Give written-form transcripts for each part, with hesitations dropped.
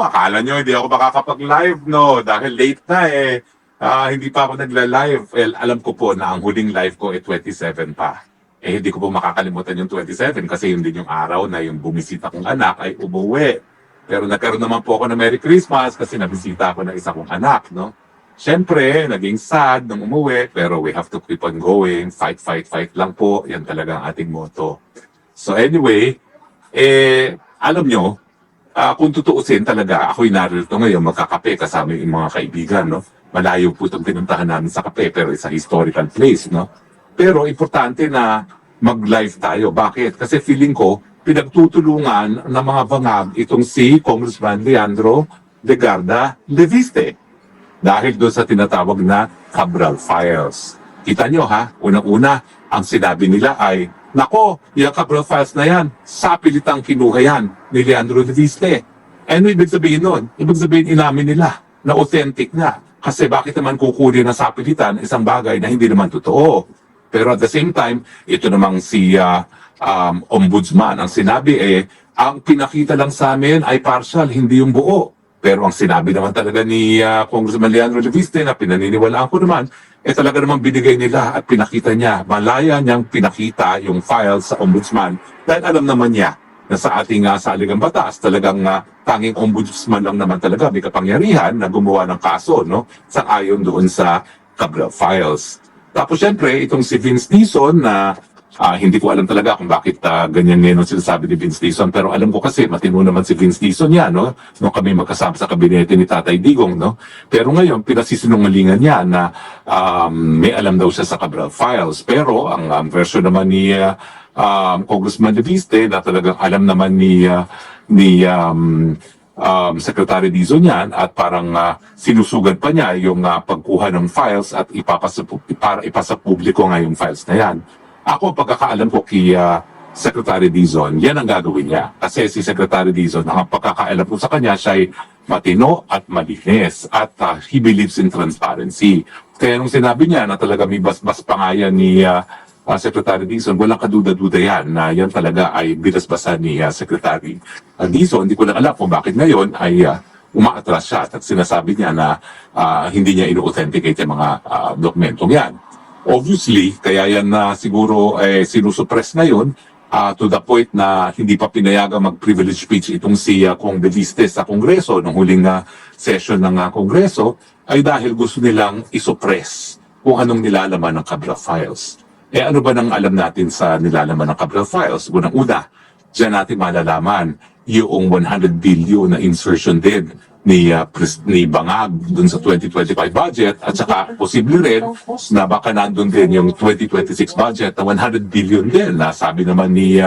akala nyo hindi ako makakapag-live, no? Dahil late na eh. Hindi pa ako nagla-live. Well, alam ko po na ang huling live ko ay 27 pa. Eh, hindi ko po makakalimutan yung 27 kasi yun din yung araw na yung bumisita kong anak ay umuwi. Pero nagkaroon naman po ako ng Merry Christmas kasi nabisita ako ng isa kong anak, no? Siyempre, naging sad nung umuwi, pero we have to keep on going. Fight, fight, fight lang po. Yan talaga ang ating motto. So anyway, alam nyo, kung tutuusin talaga, ako'y narito ngayon magkakape kasama yung mga kaibigan, no? Malayo po itong pinuntahan namin sa kape, pero it's a historical place, no? Pero importante na mag-live tayo. Bakit? Kasi feeling ko, pinagtutulungan ng mga bangag itong si Congressman Leandro Legarda Leviste. Dahil doon sa tinatawag na Cabral Files. Kita nyo ha, unang-una, ang sinabi nila ay, nako, yung Cabral Files na yan, sapilitang kinuha yan ni Leandro Leviste. Ano ibig sabihin nun? Ibig sabihin inamin nila na authentic nga. Kasi bakit naman kukunin na sapilitan isang bagay na hindi naman totoo? Pero at the same time, ito namang si ombudsman, ang sinabi ang pinakita lang sa amin ay partial, hindi yung buo. Pero ang sinabi naman talaga ni Congressman Leandro Leviste na pinaniniwalaan ko naman, talaga namang binigay nila at pinakita niya. Malaya niyang pinakita yung files sa ombudsman dahil alam naman niya na sa ating saligang batas, talagang tanging ombudsman lang naman talaga may kapangyarihan na gumawa ng kaso, no? Sang-ayon doon sa Cabral Files. Tapos syempre, itong si Vince Dizon na hindi ko alam talaga kung bakit ganyan ngayon sinasabi ni Vince Dizon, pero alam ko kasi matino naman si Vince Dizon yan, no? Nung kami magkasama sa kabinete ni Tatay Digong, no? Pero ngayon, pinasisinungalingan niya na may alam daw siya sa Cabral Files. Pero ang version naman ni Congressman Leviste na talagang alam naman ni Secretary Dizon yan at parang sinusugan pa niya yung pagkuha ng files at para ipasa publiko nga yung files na yan. Ako, pagkakaalam ko kay Secretary Dizon, yan ang gagawin niya. Kasi si Secretary Dizon, ang pagkakaalam ko sa kanya, siya ay matino at malinis at he believes in transparency. Kaya nung sinabi niya na talaga may basbas pa nga yan ni Secretary Dizon, walang kaduda-duda yan na yan talaga ay binasbasan ni Secretary Dizon. Hindi ko lang alam kung bakit ngayon ay umaatras siya at sinasabi niya na hindi niya ino-authenticate yung mga dokumentong yan. Obviously, kaya yan na siguro sinusuppress na yun to the point na hindi pa pinayagang mag-privilege speech itong si Kong Leviste sa Kongreso nung huling session ng Kongreso ay dahil gusto nilang isuppress kung anong nilalaman ng Cabral Files. Ano ba nang alam natin sa nilalaman ng Cabral Files? Unang-una, dyan natin malalaman yung 100 billion na insertion din ni Bangag dun sa 2025 budget at saka posible rin na baka nandun din yung 2026 budget na 100 billion din na sabi naman ni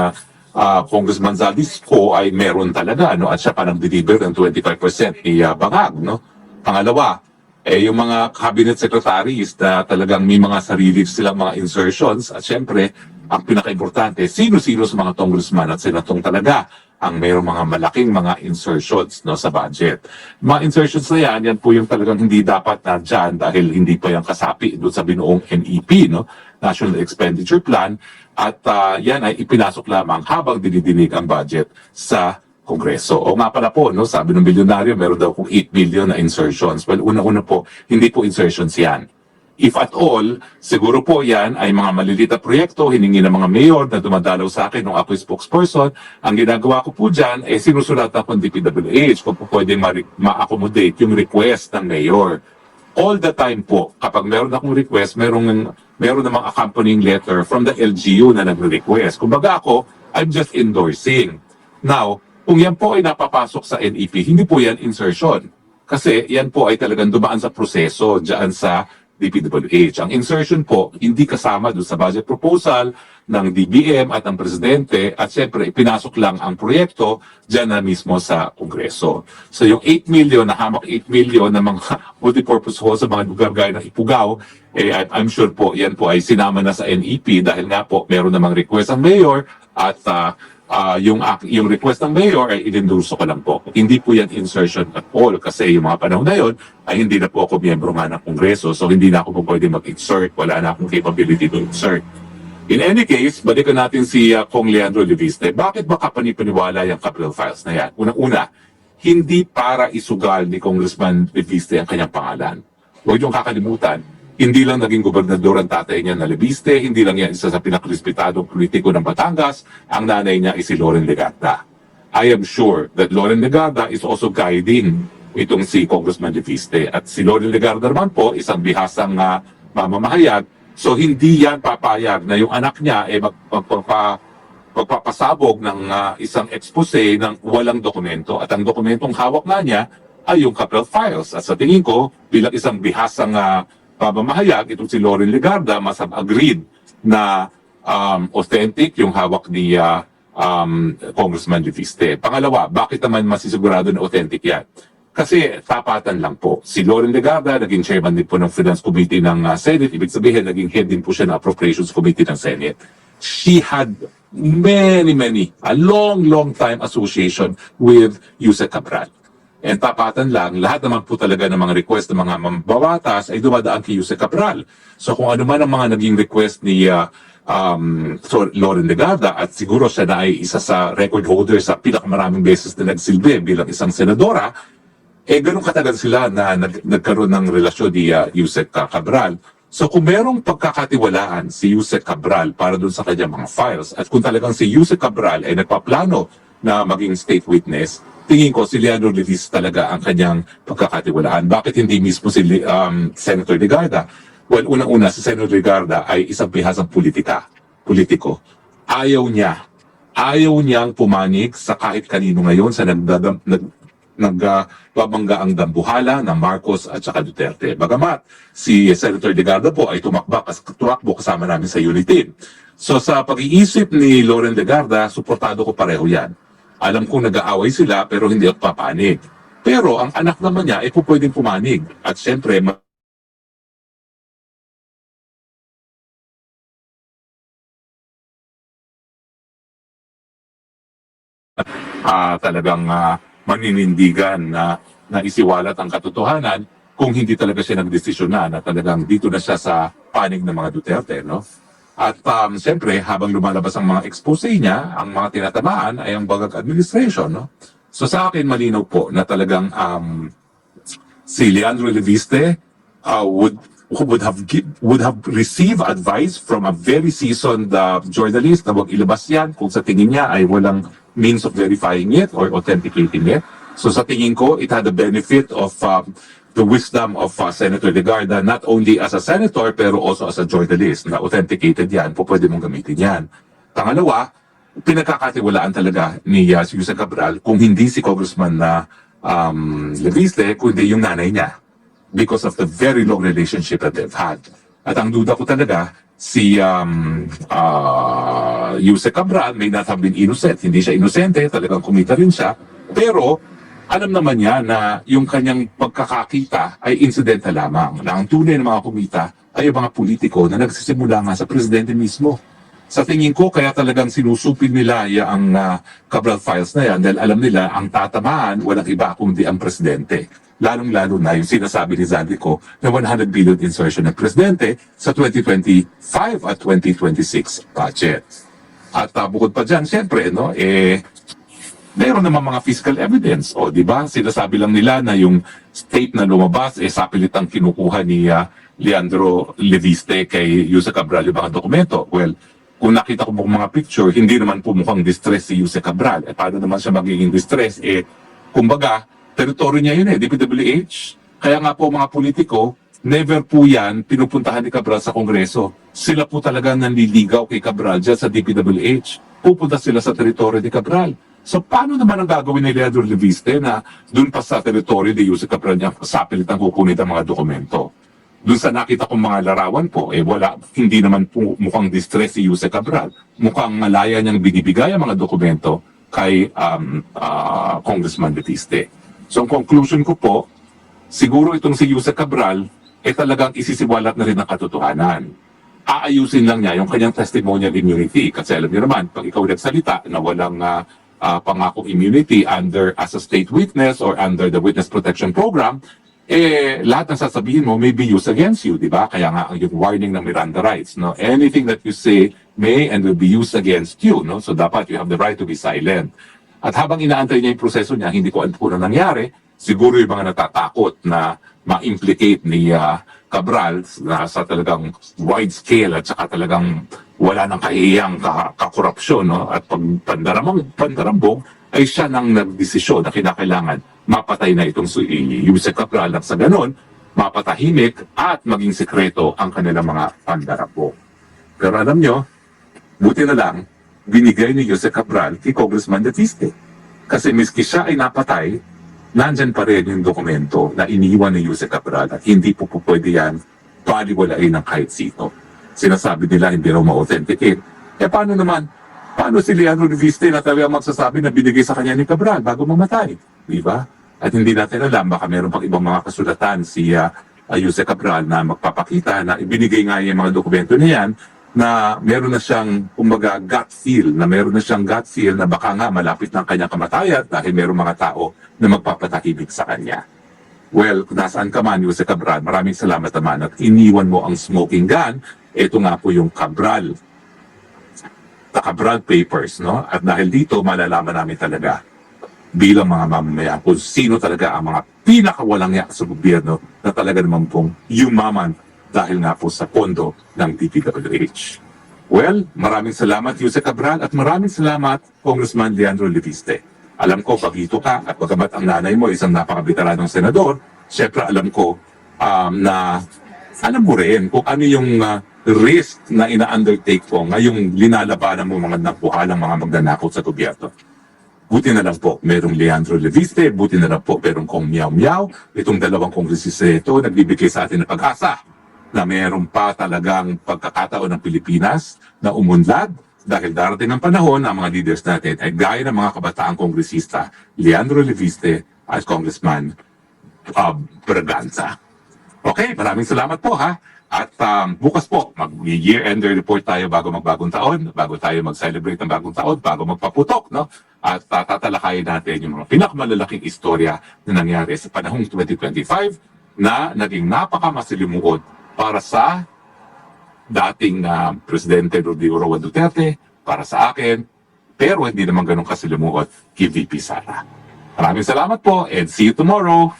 Congressman Zaldisco ay meron talaga, no? At siya pa nag-deliver ng 25% ni Bangag, no? Pangalawa, yung mga cabinet secretaries na talagang may mga sarili silang mga insertions at syempre, ang pinaka-importante, sino-sino sa mga congressman at senatong talaga ang mayroong mga malaking mga insertions, no, sa budget. Mga insertions na yan po yung talagang hindi dapat na dyan dahil hindi pa yung kasapi doon sa binuong NEP, no, National Expenditure Plan, at yan ay ipinasok lamang habang dinidinig ang budget sa Kongreso. O nga pala po, no, sabi ng bilyonaryo, meron daw kung 8 billion na insertions. Well, una-una po, hindi po insertions yan. If at all, siguro po yan ay mga maliliit na proyekto, hiningi ng mga mayor na dumadalaw sa akin nung ako'y spokesperson. Ang ginagawa ko po dyan, sinusulat ako ng DPWH kung po pwedeng ma-accommodate yung request ng mayor. All the time po, kapag meron akong request, meron namang accompanying letter from the LGU na nagre-request. Kumbaga ako, I'm just endorsing. Now, kung yan po ay napapasok sa NEP, hindi po yan insertion. Kasi yan po ay talagang dumaan sa proseso dyan sa DPWH. Ang insertion po, hindi kasama doon sa budget proposal ng DBM at ng Presidente at siyempre, pinasok lang ang proyekto dyan na mismo sa Kongreso. So yung 8 million, na hamak 8 million na mga multipurpose hall sa mga lugar gaya ng Ifugao, I'm sure po, yan po ay sinama na sa NEP dahil nga po, meron namang request ang mayor at yung request ng mayor ay inendorso ko lang po. Hindi po yan insertion at all kasi yung mga panahon na yun ay hindi na po ako miyembro nga ng Kongreso so hindi na ako po pwede mag-insert. Wala na akong capability to insert. In any case, balikan natin si Kong Leandro Leviste. Bakit ba kapanipaniwala yung Cabral Files na yan? Unang-una, hindi para isugal ni Congressman Leviste ang kanyang pangalan. Huwag niyong kakalimutan, hindi lang naging gobernador ang tatay niya na Leviste, hindi lang yan isa sa pinakrispetadong politiko ng Batangas, ang nanay niya ay si Loren Legarda. I am sure that Loren Legarda is also guiding itong si Congressman Leviste. At si Loren Legarda naman po, isang bihasang mamamahayag, so hindi yan papayag na yung anak niya ay magpapasabog ng isang expose ng walang dokumento. At ang dokumentong hawak nga niya ay yung Cabral Files. At sa tingin ko, bilang isang bihasang mamamahayag, itong si Loren Legarda mas agreed na authentic yung hawak ni Congressman Leviste. Pangalawa, bakit naman masisigurado na authentic yan? Kasi tapatan lang po. Si Loren Legarda, naging chairman din po ng Finance Committee ng Senate. Ibig sabihin, naging head din po siya ng Appropriations Committee ng Senate. She had a long time association with Yusek Cabral. And tapatan lang, lahat naman po talaga ng mga request ng mga mambabatas ay dumadaan kay Yusek Cabral. So kung ano man ang mga naging request ni Loren Legarda, at siguro siya na ay isa sa record holder sa pinakamaraming beses na nagsilbi bilang isang senadora, ganun katagal sila na nagkaroon ng relasyon ni Yusek Cabral. So kung merong pagkakatiwalaan si Yusek Cabral para dun sa kanyang mga files, at kung talagang si Yusek Cabral ay nagpaplano na maging state witness, tingin ko si Leandro Levis talaga ang kanyang pagkakatiwalaan. Bakit hindi mismo si Senator Legarda? Well, unang-una, si Senator Legarda ay isang bihasang politiko. Ayaw niyang pumanig sa kahit kanino ngayon sa nagbabangga ang dambuhala ng Marcos at saka Duterte. Bagamat si Senator Legarda po ay tumakbo kasama namin sa unity. So sa pag-iisip ni Loren Legarda, suportado ko pareho yan. Alam kong nag-aaway sila pero hindi ako papanig. Pero ang anak naman niya ay pwedeng pumanig. At syempre, talagang maninindigan na isiwalat ang katotohanan kung hindi talaga siya nagdesisyon na talagang dito na siya sa panig ng mga Duterte, no? At siyempre, habang lumalabas ang mga expose niya, ang mga tinatamaan ay ang Bagag administration, no? So sa akin, malinaw po na talagang si Leandro Leviste would have received advice from a very seasoned journalist na wag ilabas yan kung sa tingin niya ay walang means of verifying it or authenticating it. So sa tingin ko, it had the benefit of the wisdom of Senator Legarda, not only as a senator pero also as a journalist na authenticated yan, pwede mong gamitin yan. Pangalawa, pinagkakatiwalaan talaga ni Yusek Cabral kung hindi si Congressman Leviste, kundi yung nanay niya because of the very long relationship that they've had. At ang duda ko talaga, si Yusek Cabral may not have been innocent. Hindi siya inosente, talagang kumita rin siya. Pero alam naman niya na yung kanyang pagkakakita ay incidental lamang. Na ang tunay ng mga kumita ay yung mga politiko na nagsisimula nga sa presidente mismo. Sa tingin ko, kaya talagang sinusupil nila ang Cabral Files na yan dahil alam nila ang tatamaan walang iba kundi ang presidente. Lalong-lalo na yung sinasabi ni Zaldico na 100 billion insertion ng presidente sa 2025 at 2026 budget. At bukod pa dyan, siyempre, no, mayroon naman mga fiscal evidence. O, di ba? Sinasabi lang nila na yung state na lumabas, sapilit ang kinukuha ni Leandro Leviste kay Yusek Cabral yung mga dokumento. Well, kung nakita ko mga picture, hindi naman po mukhang distress si Yusek Cabral. Paano naman siya magiging distress? Kumbaga, teritoryo niya yun DPWH. Kaya nga po mga politiko, never po yan pinupuntahan ni Cabral sa Kongreso. Sila po talaga nanliligaw kay Cabral dyan sa DPWH. Pupunta sila sa teritoryo ni Cabral. So paano naman ang gagawin ni Leandro Leviste na dun pa sa teritoryo ni Yusek Cabral niya sapilit ang kukunin ang mga dokumento? Dun sa nakita kong mga larawan po, wala, hindi naman po mukhang distress si Yusek Cabral. Mukhang malaya niyang binibigay ang mga dokumento kay Congressman Leviste. So ang conclusion ko po, siguro itong si Yusek Cabral talagang isisiwalat na rin ang katotohanan. Aayusin lang niya yung kanyang testimonial immunity. Kasi alam niyo naman, pag ikaw nagsalita na walang pangakong immunity as a state witness or under the Witness Protection Program, lahat ng sasabihin mo may be used against you, di ba? Kaya nga ang yung warning ng Miranda rights, no? Anything that you say may and will be used against you, no? So dapat you have the right to be silent. At habang inaantay niya yung proseso niya, hindi ko alam kung ano nangyari. Siguro yung mga natatakot na ma-implicate ni Cabral na sa talagang wide scale at saka talagang wala nang kahiyang kakorupsyon, no? At pag pandarambog ay siya nang nagdesisyon na kinakailangan mapatay na itong si Yusek Cabral at sa ganon, mapatahimik at maging sekreto ang kanilang mga pandarambog. Pero alam nyo, buti na lang, binigay ni Jose Cabral kay Congressman Leviste. Kasi miski siya ay napatay, nandyan pa rin yung dokumento na iniwan ni Jose Cabral at hindi po pwede yan baliwalain ng kahit sino. Sinasabi nila hindi raw ma-authenticate. Paano naman? Paano si Leandro Leviste na talagang magsasabi na binigay sa kanya ni Cabral bago mamatay? Di ba? At hindi natin alam, baka meron pang ibang mga kasulatan si Jose Cabral na magpapakita na ibinigay nga yung mga dokumento na yan na meron na siyang, kumbaga, gut feel, na meron na siyang gut feel na baka nga malapit ng kanyang kamatayan dahil meron mga tao na magpapatahimik sa kanya. Well, kung nasaan ka man, Jose Cabral, maraming salamat naman at iniwan mo ang smoking gun. Ito nga po yung Cabral, the Cabral Papers, no? At dahil dito, malalaman namin talaga bilang mga mamamayan kung sino talaga ang mga pinakawalang yak sa gobyerno na talaga naman pong yumaman dahil nga po sa pondo ng DPWH. Well, maraming salamat Jose Cabral at maraming salamat Congressman Leandro Leviste. Alam ko, pagito ka at pagkabat ang nanay mo isang napakabitaranong senador, syempre alam ko na alam mo rin kung ano yung risk na ina-undertake ko ngayong linalabanan mo mga napuhalang mga magnanakaw sa gobyerno. Buti na lang po, merong Leandro Leviste, buti na lang po, merong Kong Miao Miao, itong dalawang kongresista ito, nagbibigay sa atin ng pag-asa na meron pa talagang pagkakataon ng Pilipinas na umunlad dahil darating ang panahon na mga leaders natin ay gaya ng mga kabataang kongresista, Leandro Leviste at Congressman Braganza. Okay, maraming salamat po ha. At bukas po, mag-year-end report tayo bago magbagong taon, bago tayo mag-celebrate ng bagong taon, bago magpaputok, no? At tatalakayin natin yung mga pinakamalalaking istorya na nangyari sa panahong 2025 na naging napakamasilimuot para sa dating Presidente Rodrigo Roa Duterte, para sa akin, pero hindi naman ganun kasilimuot kay VP Sara. Maraming salamat po and see you tomorrow.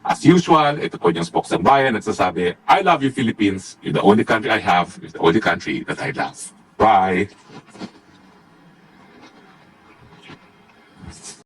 As usual, ito po yung Spokesang Bayan nagsasabi, I love you Philippines, you're the only country I have, you're the only country that I love. Bye!